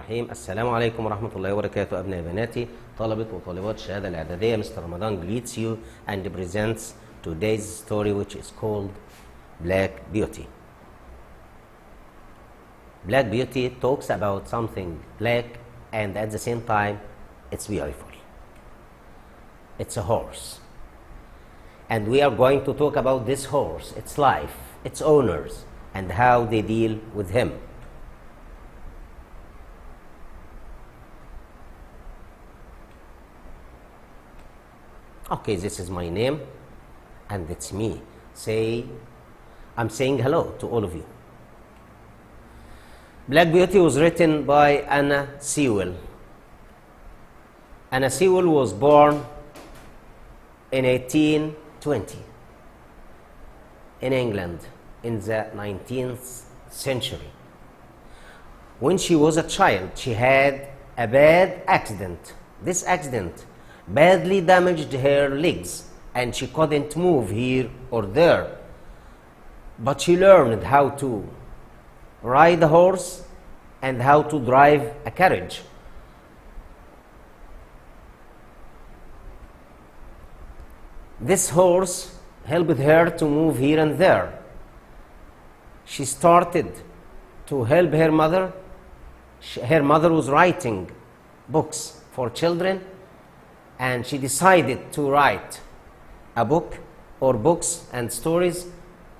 الرحيم. السلام عليكم ورحمة الله وبركاته. أبنائي بناتي طلبة وطالبات الشهادة الإعدادية، Mr. Ramadan greets you and presents today's story, which is called Black Beauty. Black Beauty talks about something black and at the same time it's beautiful. It's a horse. And we are going to talk about this horse, its life, its owners, and how they deal with him. Okay, this is my name, and it's me. I'm saying hello to all of you. Black Beauty was written by Anna Sewell. Anna Sewell was born in 1820 in England in the 19th century. When she was a child, she had a bad accident. This accident badly damaged her legs and she couldn't move here or there. But she learned how to ride a horse and how to drive a carriage. This horse helped her to move here and there. She started to help her mother. Her mother was writing books for children, and she decided to write a book or books and stories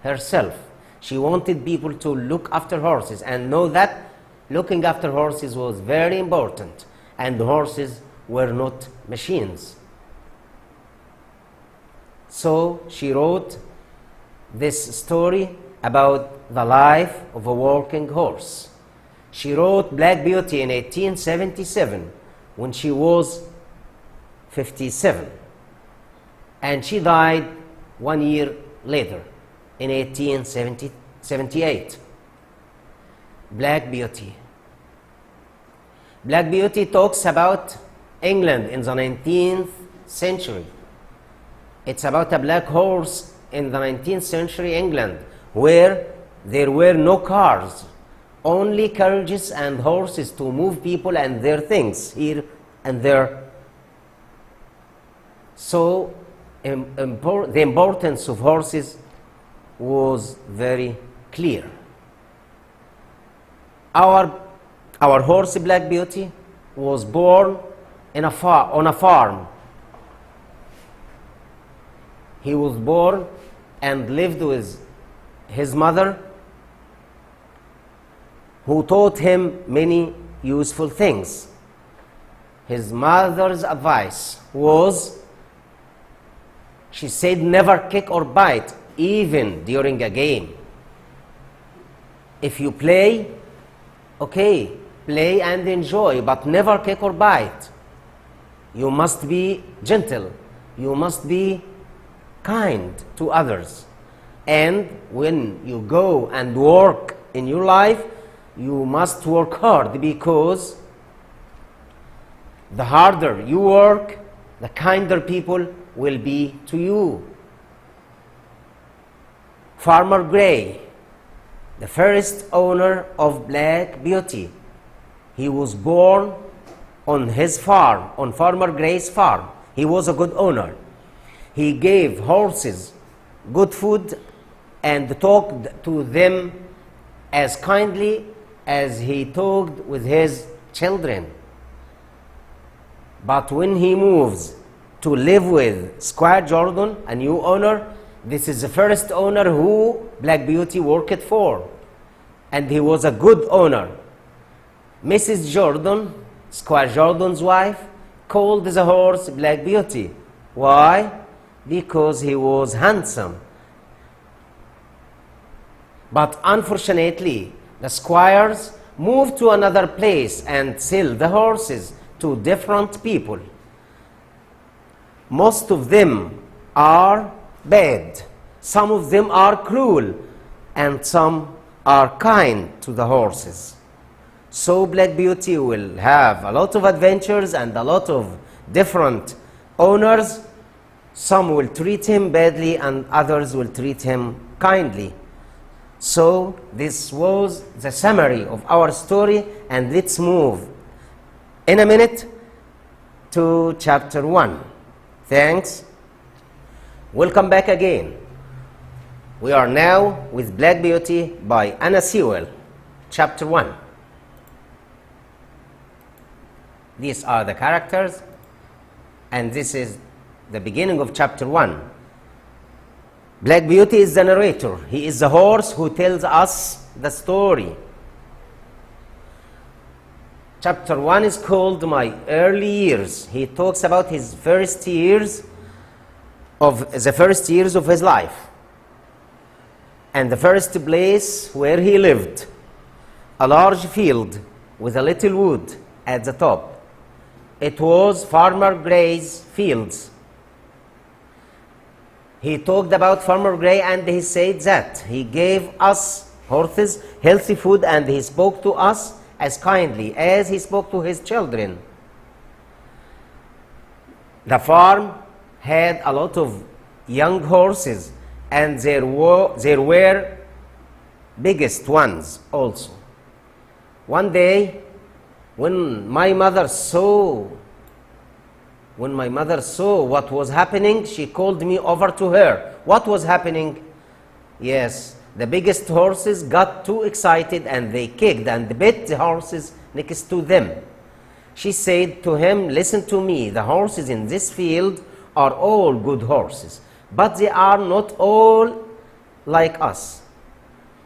herself. She wanted people to look after horses and know that looking after horses was very important, and horses were not machines. So she wrote this story about the life of a working horse. She wrote Black Beauty in 1877 when she was 57, and she died 1 year later in 1878. Black Beauty. Black Beauty talks about England in the 19th century. It's about a black horse in the 19th century England, where there were no cars, only carriages and horses to move people and their things here and there. So the importance of horses was very clear. Our horse Black Beauty was born on a farm. He was born and lived with his mother, who taught him many useful things. His mother's advice was, she said, never kick or bite, even during a game. If you play, okay, play and enjoy, but never kick or bite. You must be gentle. You must be kind to others. And when you go and work in your life, you must work hard, because the harder you work, the kinder people will be to you. Farmer Gray, the first owner of Black Beauty, he was born on his farm, on Farmer Gray's farm. He was a good owner. He gave horses good food and talked to them as kindly as he talked with his children. But when he moves to live with Squire Jordan, a new owner, this is the first owner who Black Beauty worked for, and he was a good owner. Mrs. Jordan, Squire Jordan's wife, called the horse Black Beauty. Why? Because he was handsome. But unfortunately, the squires moved to another place and sell the horses to different people. Most of them are bad. Some of them are cruel, and some are kind to the horses. So Black Beauty will have a lot of adventures and a lot of different owners. Some will treat him badly and others will treat him kindly. So this was the summary of our story, and let's move in a minute to chapter 1. Thanks. Welcome back again. We are now with Black Beauty by Anna Sewell, chapter 1. These are the characters, and this is the beginning of chapter 1. Black Beauty is the narrator. He is the horse who tells us the story. Chapter 1 is called My Early Years. He talks about his first years of his life and the first place where he lived, a large field with a little wood at the top. It was Farmer Gray's fields. He talked about Farmer Gray, and he said that he gave us horses healthy food, and he spoke to us as kindly as he spoke to his children. The farm had a lot of young horses, and there were biggest ones also. One day, when my mother saw what was happening, she called me over to her. What was happening? Yes, the biggest horses got too excited, and they kicked and bit the horses next to them. She said to him, listen to me, the horses in this field are all good horses, but they are not all like us.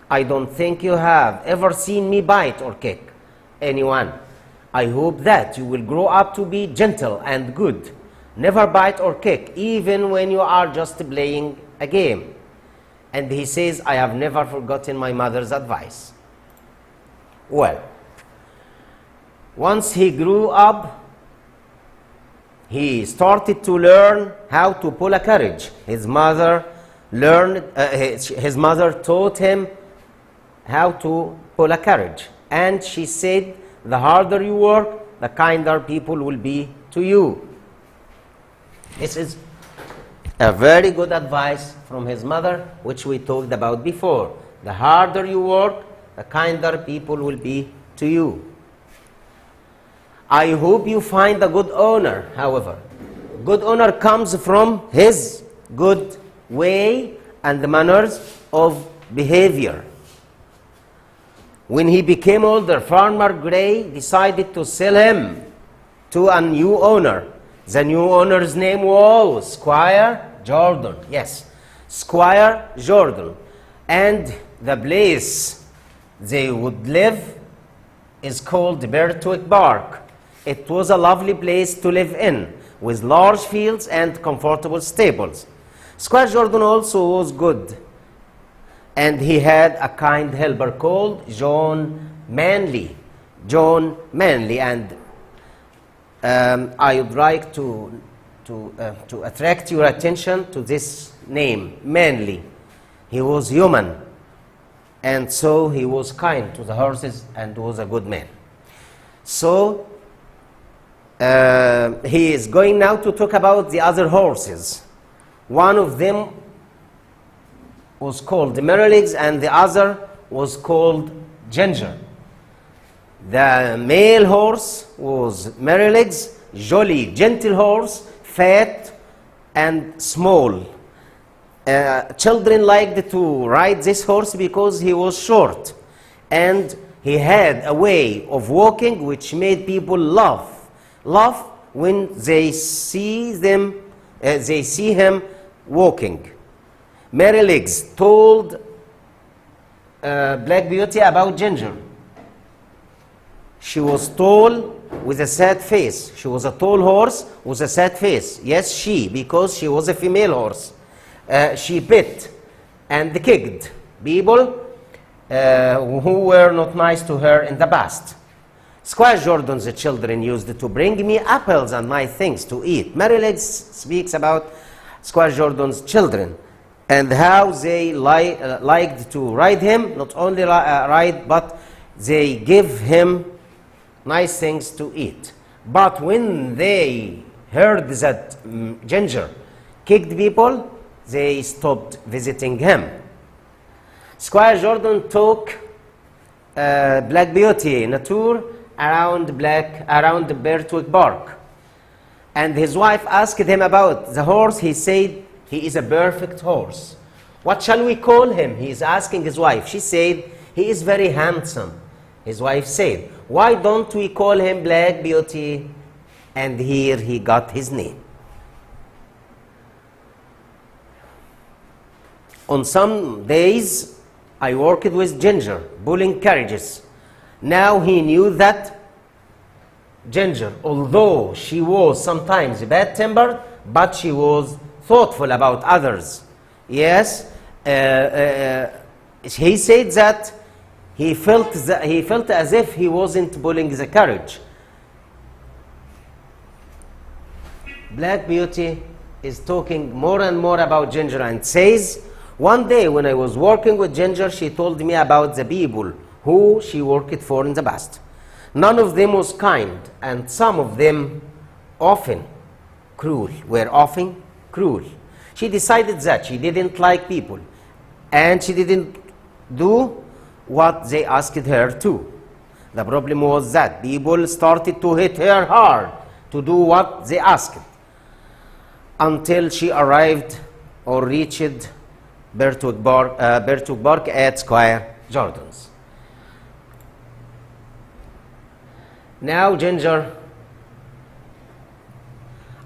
I don't think you have ever seen me bite or kick anyone. I hope that you will grow up to be gentle and good. Never bite or kick, even when you are just playing a game. And he says, I have never forgotten my mother's advice. Well, once he grew up, he started to learn how to pull a carriage. His mother taught him how to pull a carriage. And she said, the harder you work, the kinder people will be to you. This is a very good advice from his mother, which we talked about before. The harder you work, the kinder people will be to you. I hope you find a good owner, however. Good owner comes from his good way and the manners of behavior. When he became older, Farmer Gray decided to sell him to a new owner. The new owner's name was Squire Jordan. Yes, Squire Jordan. And the place they would live is called Birtwick Park. It was a lovely place to live in, with large fields and comfortable stables. Squire Jordan also was good, and he had a kind helper called John Manley. John Manley, and I would like to attract your attention to this name, Manley. He was human, and so he was kind to the horses and was a good man. So he is going now to talk about the other horses. One of them was called Merrylegs, and the other was called Ginger. The male horse was Merrylegs, jolly, gentle horse, fat and small. Children liked to ride this horse because he was short, and he had a way of walking which made people laugh when they see him walking. Merrylegs told Black Beauty about Ginger. She was tall with a sad face. She was a tall horse with a sad face. Yes, because she was a female horse. She bit and kicked people who were not nice to her in the past. Squire Jordan's children used to bring me apples and nice things to eat. Merrylegs speaks about Squire Jordan's children and how they liked to ride him, not only ride, but they give him nice things to eat. But when they heard that Ginger kicked people, they stopped visiting him. Squire Jordan took Black Beauty in a tour around Birtwick Park. And his wife asked him about the horse. He said, he is a perfect horse. What shall we call him? He is asking his wife. She said, he is very handsome. His wife said, why don't we call him Black Beauty? And here he got his name. On some days, I worked with Ginger, pulling carriages. Now he knew that Ginger, although she was sometimes bad-tempered, but she was thoughtful about others. Yes, he said that he felt as if he wasn't pulling the carriage. Black Beauty is talking more and more about Ginger and says, one day when I was working with Ginger, she told me about the people who she worked for in the past. None of them was kind, and some of them were often cruel. She decided that she didn't like people, and she didn't do what they asked her to. The problem was that people started to hit her hard to do what they asked, until she arrived or reached Birtwick Park at Squire Jordan's. Now Ginger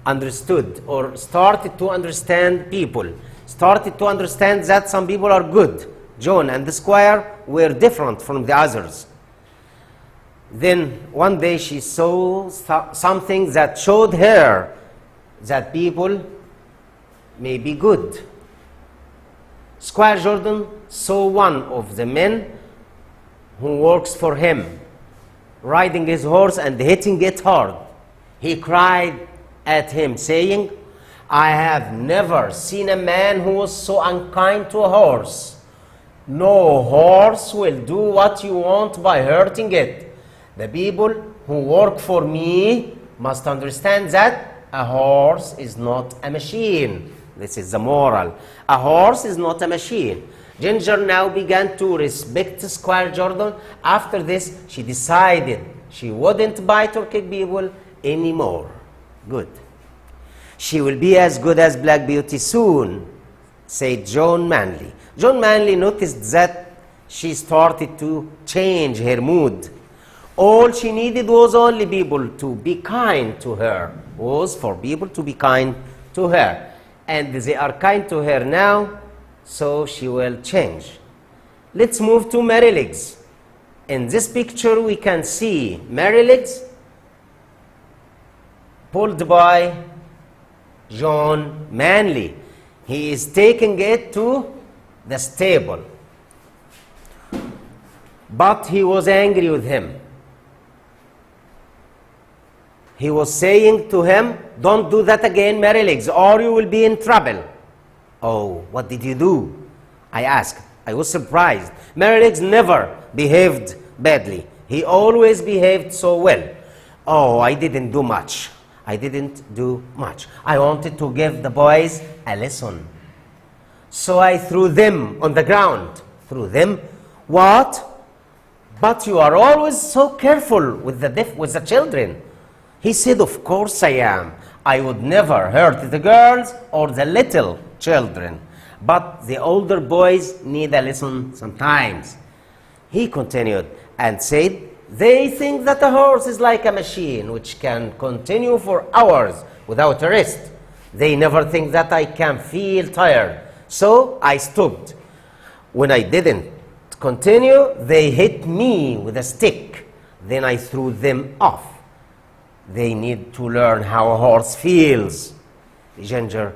understood or started to understand people, started to understand that some people are good. John and the Squire were different from the others. Then one day she saw something that showed her that people may be good. Squire Jordan saw one of the men who works for him riding his horse and hitting it hard. He cried at him, saying, I have never seen a man who was so unkind to a horse. No horse will do what you want by hurting it. The people who work for me must understand that a horse is not a machine. This is the moral. A horse is not a machine. Ginger now began to respect Squire Jordan. After this, she decided she wouldn't bite or kick people anymore. Good. She will be as good as Black Beauty soon, said John Manley. John Manley noticed that she started to change her mood. All she needed was only people to be kind to her, was for people to be kind to her. And they are kind to her now, so she will change. Let's move to Mary Legs. In this picture, we can see Mary Legs pulled by John Manley. He is taking it to the stable. But he was angry with him. He was saying to him, don't do that again, Mary Legs, or you will be in trouble. Oh, what did you do? I asked. I was surprised. Mary Legs never behaved badly. He always behaved so well. Oh, I didn't do much. I wanted to give the boys a lesson. So I threw them on the ground. Threw them? What? But you are always so careful with the children. He said, of course I am. I would never hurt the girls or the little children. But the older boys need a lesson sometimes. He continued and said, they think that a horse is like a machine which can continue for hours without a rest. They never think that I can feel tired. So I stopped. When I didn't continue, they hit me with a stick. Then I threw them off. They need to learn how a horse feels. Ginger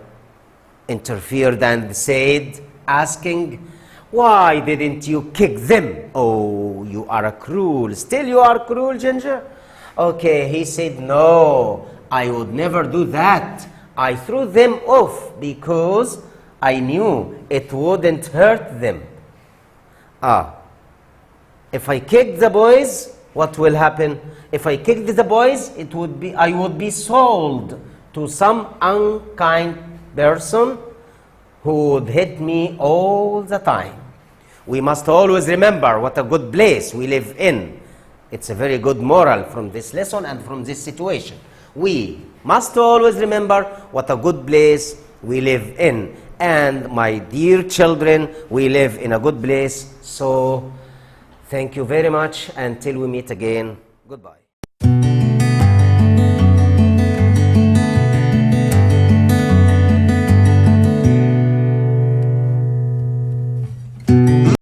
interfered and said, asking, why didn't you kick them? Oh, you are cruel. Still you are cruel, Ginger? Okay, he said, no, I would never do that. I threw them off because I knew it wouldn't hurt them. If I kicked the boys, what will happen? If I kicked the boys, I would be sold to some unkind person who would hit me all the time. We must always remember what a good place we live in It's a very good moral from this lesson and from this situation. We must always remember what a good place we live in. And my dear children, we live in a good place. So thank you very much. Until we meet again, goodbye.